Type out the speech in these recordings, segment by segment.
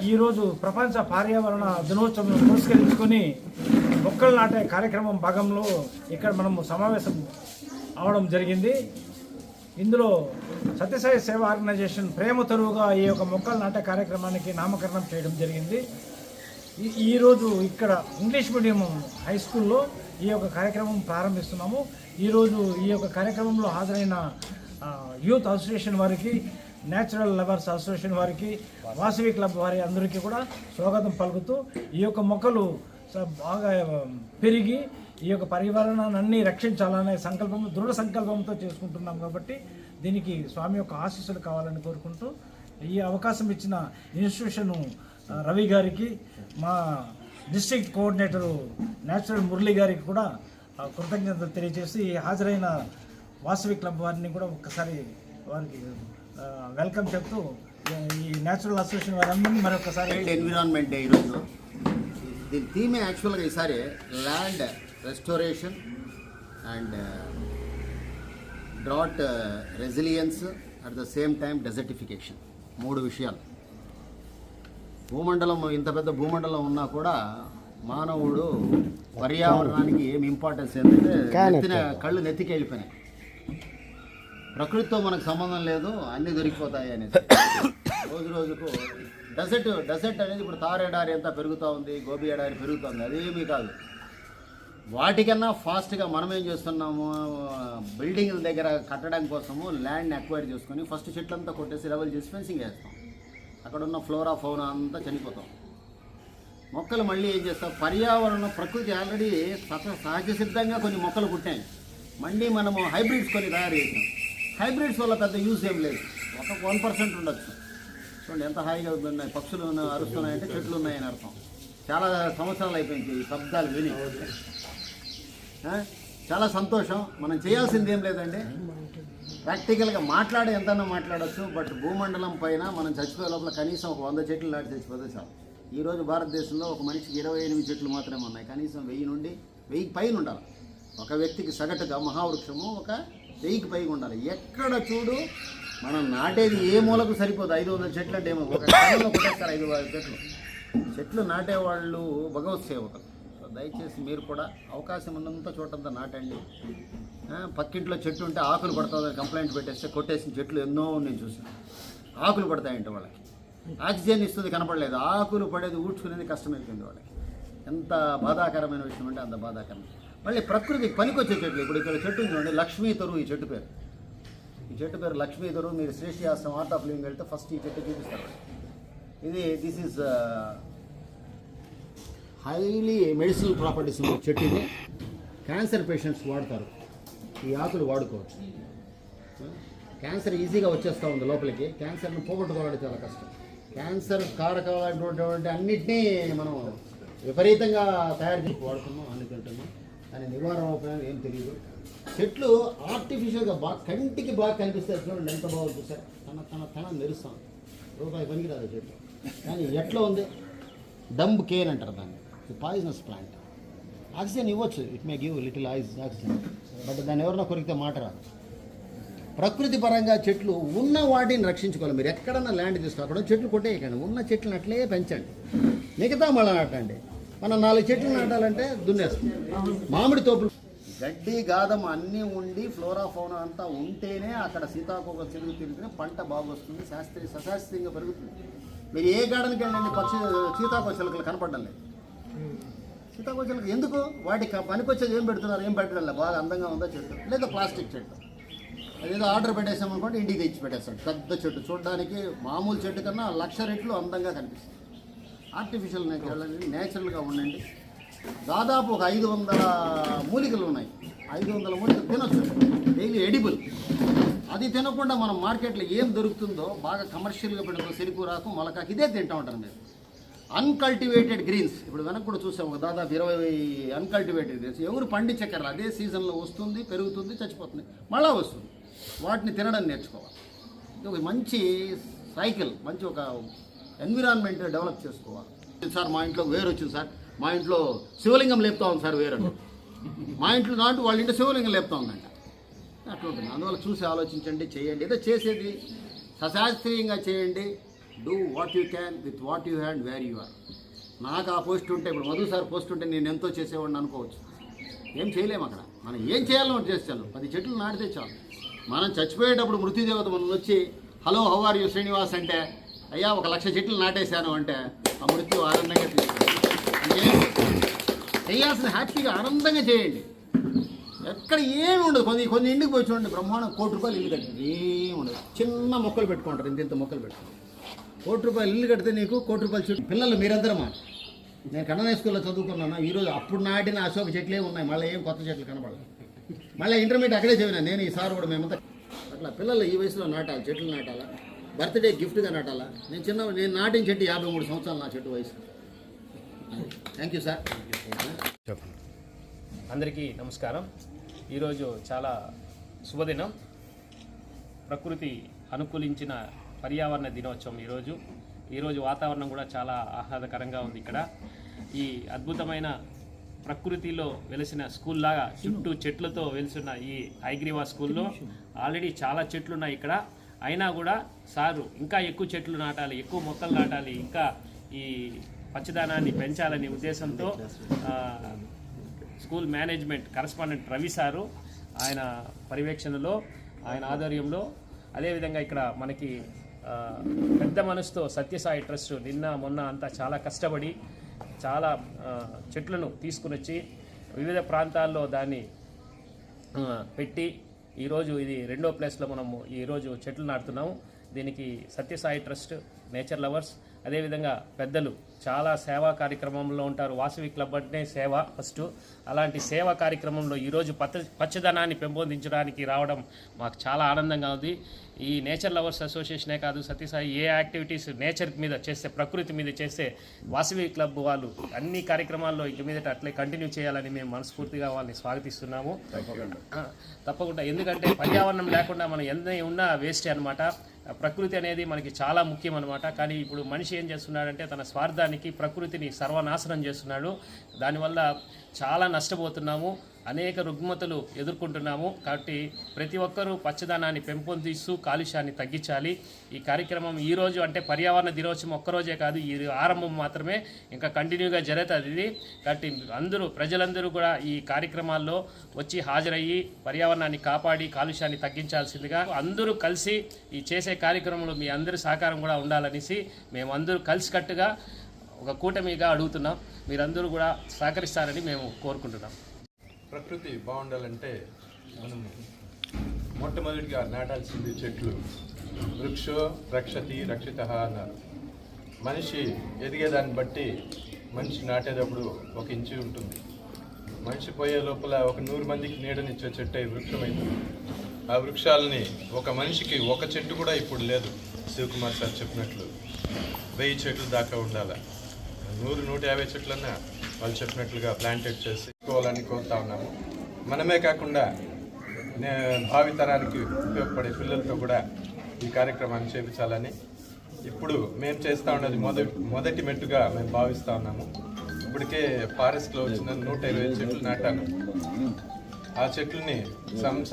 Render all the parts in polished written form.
ఈరోజు ప్రపంచ పర్యావరణ దినోత్సవం పురస్కరించుకొని మొక్కలు నాటే కార్యక్రమం భాగంలో ఇక్కడ మనము సమావేశం అవడం జరిగింది. ఇందులో సత్యసాయి సేవా ఆర్గనైజేషన్ ప్రేమ తరువుగా ఈ యొక్క మొక్కలు నాటే కార్యక్రమానికి నామకరణం చేయడం జరిగింది. ఈరోజు ఇక్కడ ఇంగ్లీష్ మీడియం హై స్కూల్లో ఈ యొక్క కార్యక్రమం ప్రారంభిస్తున్నాము. ఈరోజు ఈ యొక్క కార్యక్రమంలో హాజరైన యూత్ అసోసియేషన్ వారికి, నేచురల్ లవర్స్ అసోసియేషన్ వారికి, వాసవి క్లబ్ వారి అందరికీ కూడా స్వాగతం పలుకుతూ ఈ యొక్క మొక్కలు బాగా పెరిగి ఈ యొక్క పర్యావరణాన్ని రక్షించాలనే సంకల్పం, దృఢ సంకల్పంతో చేసుకుంటున్నాం కాబట్టి దీనికి స్వామి యొక్క ఆశీస్సులు కావాలని కోరుకుంటూ ఈ అవకాశం ఇచ్చిన ఇన్స్టిట్యూషన్ రవి గారికి, మా డిస్ట్రిక్ట్ కోఆర్డినేటరు నేచురల్ మురళి గారికి కూడా కృతజ్ఞతలు తెలియజేసి హాజరైన వాసవి క్లబ్ వారిని కూడా ఒక్కసారి వారికి వెల్కమ్ చెప్తూ ఈ నేచురల్ అసోసియేషన్ వారందరినీ మరొకసారి ఎన్విరాన్మెంట్ డే ఈరోజు. దీని థీమ్ యాక్చువల్గా ఈసారి land restoration and drought resilience at the same time desertification. 3 విషయాలు. భూమండలం, ఇంత పెద్ద భూమండలం ఉన్నా కూడా మానవుడు పర్యావరణానికి ఏం ఇంపార్టెన్స్ ఏంటంటే కళ్ళు నెత్తికి వెళ్ళిపోయినాయి. ప్రకృతితో మనకు సంబంధం లేదు, అన్నీ దొరికిపోతాయి అనేది. రోజు రోజుకు డెజర్ట్ అనేది ఇప్పుడు తార్ ఎడారి అంతా పెరుగుతూ ఉంది, గోబీ ఎడారి పెరుగుతుంది. అదేమీ కాదు. వాటికన్నా ఫాస్ట్గా మనం ఏం చేస్తున్నాము, బిల్డింగ్ల దగ్గర కట్టడం కోసము ల్యాండ్ని అక్వైర్ చేసుకొని ఫస్ట్ చెట్లంతా కొట్టేసి లెవెల్ చేసి ఫెన్సింగ్ వేస్తాం. అక్కడ ఉన్న ఫ్లోరా ఫౌనా అంతా చనిపోతాం. మొక్కలు మళ్ళీ ఏం చేస్తాం, పర్యావరణం ప్రకృతి ఆల్రెడీ సహజ సిద్ధంగా కొన్ని మొక్కలు పుట్టాయి. మళ్ళీ మనము హైబ్రిడ్స్ కొన్ని తయారు చేసాం. హైబ్రిడ్స్ వల్ల పెద్ద యూజ్ ఏం లేదు, ఒక 1% ఉండొచ్చు. చూడండి ఎంత హాయిగా ఉన్నాయి, పక్షులు అరుస్తున్నాయంటే చెట్లు ఉన్నాయని అర్థం. చాలా సంవత్సరాలు అయిపోయింది ఈ శబ్దాలు విని. చాలా సంతోషం. మనం చేయాల్సింది ఏం లేదండి, ప్రాక్టికల్గా ఎంతైనా మాట్లాడచ్చు. బట్ భూమండలం పైన మనం చచ్చిపోయే లోపల కనీసం ఒక 100 చెట్లు నాటి చచ్చిపోతే చాలు. ఈరోజు భారతదేశంలో ఒక మనిషికి 28 చెట్లు మాత్రమే ఉన్నాయి. కనీసం 1000 నుండి 1000 పైన ఉండాలి. ఒక వ్యక్తికి సగటుగా మహావృక్షము ఒక 1000కి పైగా ఉండాలి. ఎక్కడ చూడు మనం నాటేది ఏ మూలకు సరిపోదు. 500 చెట్లు అంటే ఏమో ఒక క్షణంలో కొట్టేస్తారు 500 చెట్లు నాటేవాళ్ళు భగవత్ సేవకులు. దయచేసి మీరు కూడా అవకాశం ఉన్నంత చోటంతా నాటండి. పక్కింట్లో చెట్టు ఉంటే ఆకులు పడుతుందని కంప్లైంట్ పెట్టేస్తే కొట్టేసిన చెట్లు ఎన్నో నేను చూసాను. ఆకులు పడతాయంటే వాళ్ళకి ఆక్సిజన్ ఇస్తుంది, కనపడలేదు. ఆకులు పడేది ఊడ్చుకునేది కష్టమైపోయింది వాళ్ళకి. ఎంత బాధాకరమైన విషయం అంటే అంత బాధాకరం. మళ్ళీ ప్రకృతికి పనికొచ్చే చెట్లు. ఇప్పుడు ఇక్కడ చెట్టు చూడండి, లక్ష్మీ తరువు. ఈ చెట్టు పేరు లక్ష్మీ తరువు. మీరు శ్రేష్ఠి ఆశ్రమం ఆర్ట్ ఆఫ్ లివింగ్ వెళ్తే ఫస్ట్ ఈ చెట్టు చూపిస్తారు. This is highly medicinal properties ఉన్న చెట్టు. ఇది క్యాన్సర్ పేషెంట్స్ వాడతారు. ఈ ఆకులు వాడుకోవచ్చు. క్యాన్సర్ ఈజీగా వచ్చేస్తూ ఉంది లోపలికి. క్యాన్సర్ను పోగొట్టుకోవడం చాలా కష్టం. క్యాన్సర్ కారకమైనటువంటి అన్నింటినీ మనం విపరీతంగా తయారు చేసి వాడుతున్నాం, అన్ని తింటున్నాం. దాని నివారణ ఉపాయం ఏం తెలియదు. చెట్లు ఆర్టిఫిషియల్గా కంటికి బాగా కనిపిస్తాయి. చూడండి ఎంత బాగుంది సార్. తన మెరుస్తాం. రూపాయి పనికిరాదు చెట్లు. కానీ ఎట్లా ఉంది, డంబ్ కేన్ అంటారు దాన్ని. Poisonous plant. ఆక్సిజన్ ఇవ్వచ్చు, it may give little oxygen, but దాన్ని ఎవరైనా కొరికితే మాట రాదు. ప్రకృతి పరంగా చెట్లు ఉన్న వాటిని రక్షించుకోవాలి. మీరు ఎక్కడన్నా ల్యాండ్ తీసుకో, అక్కడ చెట్లు కొట్టేయకండి. ఉన్న చెట్లను అట్లే పెంచండి. మిగతా మళ్ళీ నాటండి. మనం 4 చెట్లు నాటాలంటే దున్నేస్తాం. మామిడి తోపులు గడ్డి గాదం అన్నీ ఉండి ఫ్లోరా ఫౌనా అంతా ఉంటేనే అక్కడ సీతాకోక చెరువు తిరిగితే పంట బాగొస్తుంది, సశాస్త్రీయంగా పెరుగుతుంది. మీరు ఏ గార్డెన్కి వెళ్ళండి, సీతాకోక చిలుకలు కనపడడం లేదు. సీతాకోక చిలుకలు ఎందుకు? వాటికి పనికొచ్చేది ఏం పెడుతున్నారు, ఏం పెట్టడం లేదు. బాగా అందంగా ఉందా చెట్టు, లేదా ప్లాస్టిక్ చెట్టు. అదేదో ఆర్డర్ పెట్టేసామనుకోండి, ఇంటికి తెచ్చి పెట్టేస్తాడు. పెద్ద చెట్టు చూడడానికి మామూలు చెట్టు కన్నా 1,00,000 రెట్లు అందంగా కనిపిస్తుంది. ఆర్టిఫిషియల్ నేచురల్గా ఉండండి. దాదాపు ఒక 500 మూలికలు ఉన్నాయి. 500 మూలికలు తినొచ్చు డైలీ, ఎడిబుల్. అది తినకుండా మనం మార్కెట్లో ఏం దొరుకుతుందో బాగా కమర్షియల్గా పెడుతుందో సిరికూరాకు, మొలకాకు, ఇదే తింటూ ఉంటారు మీరు. అన్కల్టివేటెడ్ గ్రీన్స్ ఇప్పుడు వెనక్కి కూడా చూసాము, దాదాపు 20 అన్కల్టివేటెడ్ గ్రీన్స్. ఎవరు పండించక్కర్ల, అదే సీజన్లో వస్తుంది, పెరుగుతుంది, చచ్చిపోతుంది, మళ్ళీ వస్తుంది. వాటిని తినడం నేర్చుకోవాలి. ఇది ఒక మంచి సైకిల్, మంచి ఒక ఎన్విరాన్మెంట్ డెవలప్ చేసుకోవాలి. సార్ మా ఇంట్లో వేరు వచ్చింది సార్, మా ఇంట్లో శివలింగం లేపుతా ఉంది సార్ వేరు. మా ఇంట్లో నాటు వాళ్ళ ఇంట్లో శివలింగం లేపుతా ఉందంట. అట్లా ఉంటుంది. అందువల్ల చూసి ఆలోచించండి, చేయండి. ఏదో చేసేది సశాస్త్రీయంగా చేయండి. Do what you can with what you hand where you are. నాకు ఆ పోస్ట్ ఉంటే, ఇప్పుడు మధు సార్ పోస్ట్ ఉంటే నేను ఎంతో చేసేవాడిని అనుకోవచ్చు. ఏం చేయలేము అక్కడ. మనం ఏం చేయాలో మనం చేస్తాను. 10 చెట్లు నాటితే చాలు. మనం చచ్చిపోయేటప్పుడు మృత్యుదేవత మనం వచ్చి hello how are you Srinivas అంటే, అయ్యా 1,00,000 చెట్లు నాటేశాను అంటే ఆ మృత్యు ఆనందంగా తీసుకుంటాం. చేయాల్సిన హ్యాపీగా ఆనందంగా చేయండి. ఎక్కడ ఏమి ఉండదు. కొన్ని ఇంటికి పోయి చూడండి, బ్రహ్మాండం ₹1,00,00,000 ఇల్లు కట్టింది, ఏమి ఉండదు. చిన్న మొక్కలు పెట్టుకుంటారు, ఇంత మొక్కలు పెట్టుకుంటారు. ₹1,00,00,000 ఇల్లు కడితే నీకు ₹1,00,00,000 చెట్టు. పిల్లలు మీరందరమా, నేను కన్నడ స్కూల్లో చదువుకున్నాను. ఈరోజు అప్పుడు నాటిన అశోక చెట్లే ఉన్నాయి, మళ్ళీ ఏం కొత్త చెట్లు కనపడలేదు. మళ్ళీ ఇంటర్మీడియట్ అక్కడే చదివినా నేను, ఈ సార్ కూడా మేమంతా. అట్లా పిల్లలు ఈ వయసులో నాటాలి, చెట్లు నాటాలా, బర్త్డే గిఫ్ట్గా నాటాలా. నేను నాటిన చెట్టు 53 సంవత్సరాలు నా చెట్టు వయసు. Thank you sir. చెప్పండి. అందరికీ నమస్కారం. ఈరోజు చాలా శుభదినం. ప్రకృతి అనుకూలించిన పర్యావరణ దినోత్సవం ఈరోజు వాతావరణం కూడా చాలా ఆహ్లాదకరంగా ఉంది. ఇక్కడ ఈ అద్భుతమైన ప్రకృతిలో వెలిసిన స్కూల్ లాగా చుట్టూ చెట్లతో వెలిసిన ఈ ఐగ్రీవా స్కూల్లో ఆల్రెడీ చాలా చెట్లు ఉన్నాయి ఇక్కడ. అయినా కూడా సారు ఇంకా ఎక్కువ చెట్లు నాటాలి, ఎక్కువ మొక్కలు నాటాలి, ఇంకా ఈ పచ్చదనాన్ని పెంచాలనే ఉద్దేశంతో school management correspondent Ravi sir ఆయన పర్యవేక్షణలో, ఆయన ఆధ్వర్యంలో, అదేవిధంగా ఇక్కడ మనకి పెద్ద మనసుతో సత్యసాయి ట్రస్ట్ నిన్న మొన్న అంతా చాలా కష్టపడి చాలా చెట్లను తీసుకుని వచ్చి వివిధ ప్రాంతాల్లో దాన్ని పెట్టి ఈరోజు ఇది 2వ ప్లేస్లో మనము ఈరోజు చెట్లు నాటుతున్నాము. దీనికి సత్యసాయి ట్రస్ట్, నేచర్ లవర్స్, అదేవిధంగా పెద్దలు చాలా సేవా కార్యక్రమంలో ఉంటారు. వాసవి క్లబ్ అంటే సేవ ఫస్ట్. అలాంటి సేవా కార్యక్రమంలో ఈరోజు పచ్చదనాన్ని పెంపొందించడానికి రావడం మాకు చాలా ఆనందంగా ఉంది. ఈ నేచర్ లవర్స్ అసోసియేషనే కాదు, సత్యసాయి ఏ యాక్టివిటీస్ నేచర్ మీద చేస్తే, ప్రకృతి మీద చేస్తే, వాసవి క్లబ్ వాళ్ళు అన్ని కార్యక్రమాల్లో ఇక మీదట అట్లే కంటిన్యూ చేయాలని మేము మనస్ఫూర్తిగా వాళ్ళని స్వాగతిస్తున్నాము. తప్పకుండా. ఎందుకంటే పర్యావరణం లేకుండా మనం ఎంత ఉన్నా వేస్టే అనమాట. ప్రకృతి అనేది మనకి చాలా ముఖ్యం అనమాట. కానీ ఇప్పుడు మనిషి ఏం చేస్తున్నాడంటే తన స్వార్థానికి ప్రకృతిని సర్వనాశనం చేస్తున్నాడు. దానివల్ల చాలా నష్టపోతున్నాము, అనేక రుగ్మతలు ఎదుర్కొంటున్నాము. కాబట్టి ప్రతి ఒక్కరూ పచ్చదనాన్ని పెంపొందిస్తూ కాలుష్యాన్ని తగ్గించాలి. ఈ కార్యక్రమం ఈరోజు అంటే పర్యావరణ దినోత్సవం ఒక్కరోజే కాదు, ఈ ఆరంభం మాత్రమే, ఇంకా కంటిన్యూగా జరుగుతుంది ఇది. కాబట్టి ప్రజలందరూ కూడా ఈ కార్యక్రమాల్లో వచ్చి హాజరయ్యి పర్యావరణాన్ని కాపాడి కాలుష్యాన్ని తగ్గించాల్సిందిగా అందరూ కలిసి ఈ చేసే కార్యక్రమంలో మీ అందరి సహకారం కూడా ఉండాలనేసి మేమందరూ కలిసికట్టుగా ఒక కూటమిగా అడుగుతున్నాం. మీరందరూ కూడా సహకరిస్తారని మేము కోరుకుంటున్నాం. ప్రకృతి బాగుండాలంటే మనం మొట్టమొదటిగా నాటాల్సింది చెట్లు. వృక్షో రక్షతి రక్షితః అన్నారు. మనిషి ఎదిగేదాన్ని బట్టి మనిషి నాటేటప్పుడు 1 ఇంచు ఉంటుంది. మనిషి పోయే లోపల ఒక 100 మందికి నీడనిచ్చే చెట్టు వృక్షమైంది. ఆ వృక్షాలని ఒక మనిషికి ఒక చెట్టు కూడా ఇప్పుడు లేదు. శివకుమార్ సార్ చెప్పినట్లు 1000 చెట్లు దాకా ఉండాలి. 100-150 చెట్లన్నా వాళ్ళు చెప్పినట్లుగా ప్లాంటెడ్ చేసుకోవాలని కోరుతా ఉన్నాము. మనమే కాకుండా భావితరానికి ఉపయోగపడే పిల్లలతో కూడా ఈ కార్యక్రమాన్ని చేయించాలని ఇప్పుడు మేము చేస్తూ ఉన్నది మొదటి మెట్టుగా మేము భావిస్తూ ఉన్నాము. ఇప్పటికే ఫారెస్ట్లో వచ్చిన 120 చెట్లు నాటాను. ఆ చెట్లని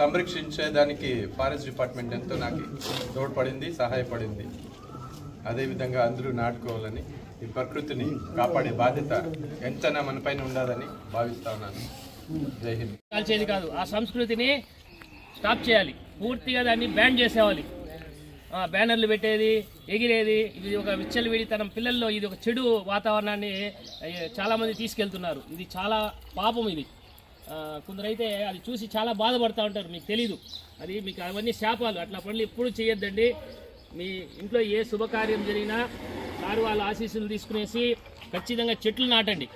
సంరక్షించేదానికి ఫారెస్ట్ డిపార్ట్మెంట్ ఎంతో నాకు తోడ్పడింది, సహాయపడింది. అదేవిధంగా అందరూ నాటుకోవాలని, ఈ ప్రకృతిని కాపాడే బాధ్యత ఎంతైనా మన పైన ఉండాలని భావిస్తా ఉన్నాను. జై హింద్. కాల్చేది కాదు, ఆ సంస్కృతిని స్టాప్ చేయాలి. పూర్తిగా దాన్ని బ్యాన్ చేసేవాలి. బ్యానర్లు పెట్టేది, ఎగిరేది, ఇది ఒక విచ్చలవిడితనం. పిల్లల్లో ఇది ఒక చెడు వాతావరణాన్ని చాలామంది తీసుకెళ్తున్నారు. ఇది చాలా పాపం. ఇది కొందరైతే అది చూసి చాలా బాధపడుతూ ఉంటారు. మీకు తెలీదు, అది మీకు అవన్నీ శాపాలు. అట్లా పనులు ఎప్పుడు చేయొద్దండి. మీ ఇంట్లో ఏ శుభకార్యం జరిగినా సారు వాళ్ళ ఆశీస్సులు తీసుకునేసి ఖచ్చితంగా చెట్లు నాటండి,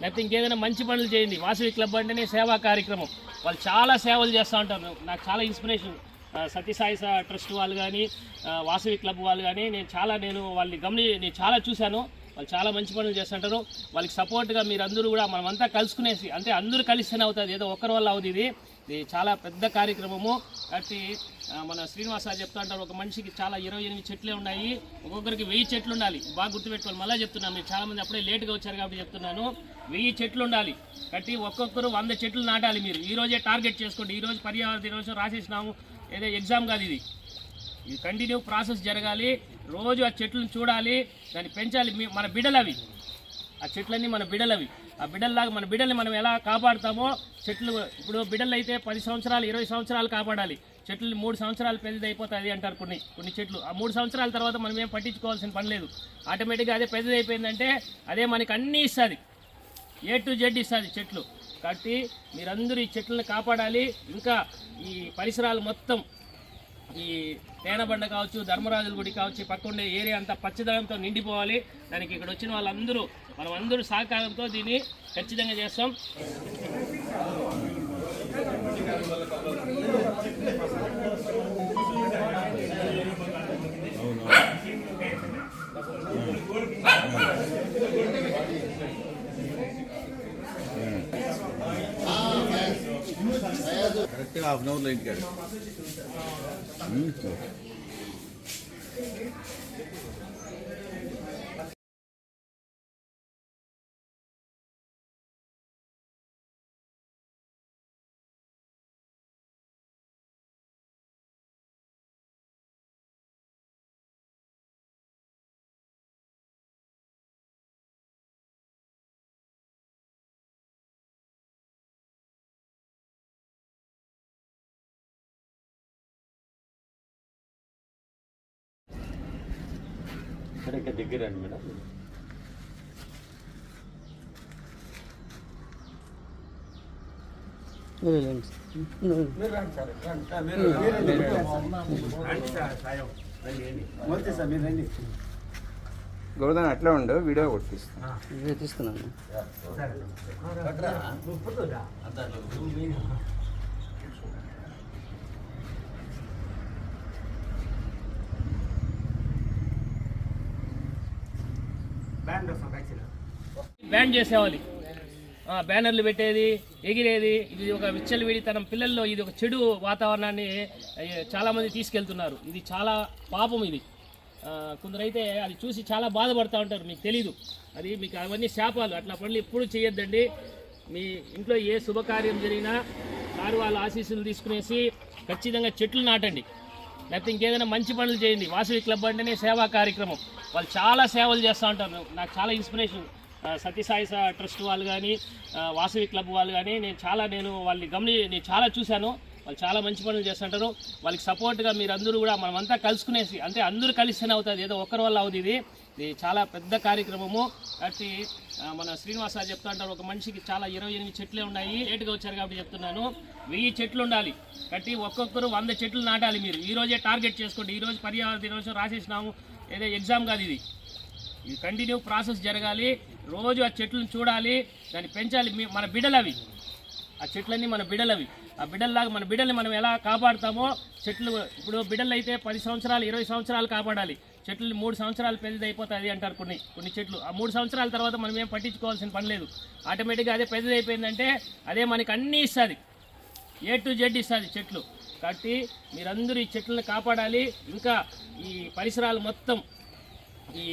లేకపోతే ఇంకేదైనా మంచి పనులు చేయండి. వాసవి క్లబ్ అంటేనే సేవా కార్యక్రమం. వాళ్ళు చాలా సేవలు చేస్తూ ఉంటారు. నాకు చాలా ఇన్స్పిరేషన్. సత్యసాయి ట్రస్ట్ వాళ్ళు కానీ, వాసవి క్లబ్ వాళ్ళు కానీ, నేను వాళ్ళని నేను చాలా చూశాను. వాళ్ళు చాలా మంచి పనులు చేస్తుంటారు. వాళ్ళకి సపోర్ట్గా మీరందరూ కూడా మనమంతా కలుసుకునేసి, అంటే అందరూ కలిస్తేనే అవుతుంది, ఏదో ఒక్కరి వల్ల అవుతుంది. ఇది చాలా పెద్ద కార్యక్రమము. కాబట్టి మన శ్రీనివాస చెప్తా అంటారు, ఒక మనిషికి చాలా 28 చెట్లే ఉన్నాయి, ఒక్కొక్కరికి 1000 చెట్లు ఉండాలి. బాగా గుర్తుపెట్టుకోవాలి. మళ్ళీ చెప్తున్నాను, మీరు చాలామంది అప్పుడే లేట్గా వచ్చారు కాబట్టి చెప్తున్నాను. 1000 చెట్లు ఉండాలి. కాబట్టి ఒక్కొక్కరు 100 చెట్లు నాటాలి. మీరు ఈరోజే టార్గెట్ చేసుకోండి. ఈరోజు పర్యావరణ దినోత్సవం రాసేసినాము, ఏదో ఎగ్జామ్ కాదు ఇది. కంటిన్యూ ప్రాసెస్ జరగాలి. రోజు ఆ చెట్లను చూడాలి, దాన్ని పెంచాలి. మన బిడ్డలు అవి, ఆ చెట్లన్నీ మన బిడ్డలు అవి. ఆ బిడ్డల్లాగా మన బిడ్డల్ని మనం ఎలా కాపాడుతామో చెట్లు ఇప్పుడు బిడ్డలు అయితే 10 సంవత్సరాలు 20 సంవత్సరాలు కాపాడాలి. చెట్లు 3 సంవత్సరాలు పెద్దది అయిపోతుంది అంటారు కొన్ని చెట్లు. ఆ 3 సంవత్సరాల తర్వాత మనం ఏం పట్టించుకోవాల్సిన పని లేదు. ఆటోమేటిక్గా అదే పెద్దది అయిపోయిందంటే అదే మనకి అన్నీ ఇస్తుంది, A to Z ఇస్తుంది చెట్లు. కాబట్టి మీరందరూ ఈ చెట్లను కాపాడాలి. ఇంకా ఈ పరిసరాలు మొత్తం ఈ తేనబండ కావచ్చు, ధర్మరాజుల గుడి కావచ్చు, పక్కనే ఏరియా అంతా పచ్చదనంతో నిండిపోవాలి. దానికి ఇక్కడ వచ్చిన వాళ్ళందరూ మనం అందరూ సహకారంతో దీన్ని ఖచ్చితంగా చేస్తాం. కరెక్ట్గా హాఫ్ అన్ అవర్లో ఇంటికాడు. ఇక్కడ దగ్గర అండి మేడం. గోవర్ధన్ అట్లా ఉండు, వీడియో కొట్టిస్తాను. తీస్తున్నాను. బ్యాన్ చేసేవాలి, బ్యానర్లు పెట్టేది, ఎగిరేది. ఇది ఒక విచ్చలవిడితనం, పిల్లల్లో ఇది ఒక చెడు వాతావరణాన్ని చాలామంది తీసుకెళ్తున్నారు. ఇది చాలా పాపం. ఇది కొందరైతే అది చూసి చాలా బాధపడుతూ ఉంటారు, మీకు తెలీదు. అది మీకు అవన్నీ శాపాలు. అట్లా పనులు ఎప్పుడు చేయొద్దండి. మీ ఇంట్లో ఏ శుభకార్యం జరిగినా సార్ వాళ్ళ ఆశీస్సులు తీసుకునేసి ఖచ్చితంగా చెట్లు నాటండి, లేకపోతే ఇంకేదైనా మంచి పనులు చేయండి. వాసవి క్లబ్ అంటేనే సేవా కార్యక్రమం. వాళ్ళు చాలా సేవలు చేస్తూ ఉంటారు. నాకు చాలా ఇన్స్పిరేషన్. సత్యసాయి ట్రస్ట్ వాళ్ళు కానీ, వాసవి క్లబ్ వాళ్ళు కానీ, నేను వాళ్ళని నేను చాలా చూశాను. వాళ్ళు చాలా మంచి పనులు చేస్తుంటారు. వాళ్ళకి సపోర్ట్గా మీరందరూ కూడా మనమంతా కలుసుకునేసి, అంటే అందరూ కలిస్తేనే అవుతుంది, ఏదో ఒక్కరి వల్ల అవుతుంది. ఇది చాలా పెద్ద కార్యక్రమము. కాబట్టి మన శ్రీనివాస చెప్తా ఉంటారు, ఒక మనిషికి చాలా 28 చెట్లే ఉన్నాయి. లేటుగా వచ్చారు కాబట్టి చెప్తున్నాను, 1000 చెట్లు ఉండాలి. కాబట్టి ఒక్కొక్కరు 100 చెట్లు నాటాలి. మీరు ఈ రోజే టార్గెట్ చేసుకోండి. ఈరోజు పర్యావరణ దినోత్సవం రాసేసినాము, ఏదో ఎగ్జామ్ కాదు ఇది. ఇది కంటిన్యూ ప్రాసెస్ జరగాలి. రోజు ఆ చెట్లను చూడాలి, దాన్ని పెంచాలి. మన బిడ్డలు అవి, ఆ చెట్లన్నీ మన బిడ్డలు అవి. ఆ బిడ్డల్లాగా మన బిడ్డల్ని మనం ఎలా కాపాడుతామో చెట్లు ఇప్పుడు బిడ్డలు అయితే 10 సంవత్సరాలు 20 సంవత్సరాలు కాపాడాలి. చెట్లు 3 సంవత్సరాలు పెద్దది అయిపోతుంది అంటారు కొన్ని చెట్లు. ఆ 3 సంవత్సరాల తర్వాత మనం ఏం పట్టించుకోవాల్సిన పని లేదు. ఆటోమేటిక్గా అదే పెద్దది అయిపోయిందంటే అదే మనకి అన్నీ ఇస్తుంది, A to Z ఇస్తుంది చెట్లు. కాబట్టి మీరందరూ ఈ చెట్లను కాపాడాలి. ఇంకా ఈ పరిసరాలు మొత్తం ఈ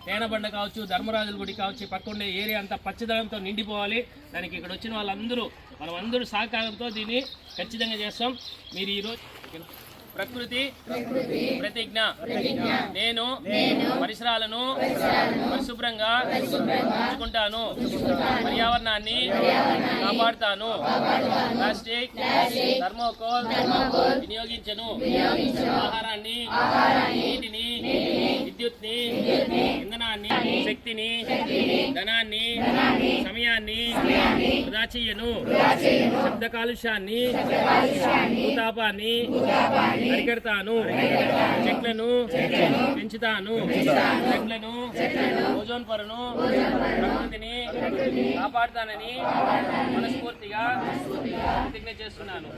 తేనబండ కావచ్చు, ధర్మరాజుల గుడి కావచ్చు, పక్కనే ఏరియా అంతా పచ్చదనంతో నిండిపోవాలి. దానికి ఇక్కడ వచ్చిన వాళ్ళందరూ మనం అందరూ సహకారంతో దీన్ని ఖచ్చితంగా చేస్తాం. మీరు ఈరోజు ప్రకృతి ప్రతిజ్ఞ, నేను పరిసరాలను పరిశుభ్రంగా ఉంచుకుంటాను, పర్యావరణాన్ని కాపాడుతాను, ప్లాస్టిక్ థర్మోకోల్ వినియోగించను, ఆహారాన్ని, నీటిని, విద్యుత్ని, ఇంధనాన్ని, శక్తిని, ధనాన్ని, సమయాన్ని వృధా చెయ్యను, శబ్ద కాలుష్యాన్ని, భూతాపాన్ని అరికడతాను, చెట్లను పెంచుతాను, చెట్లను ఓజోన్ పొరను, ప్రకృతిని కాపాడుతానని మనస్ఫూర్తిగా ప్రతిజ్ఞ చేస్తున్నాను.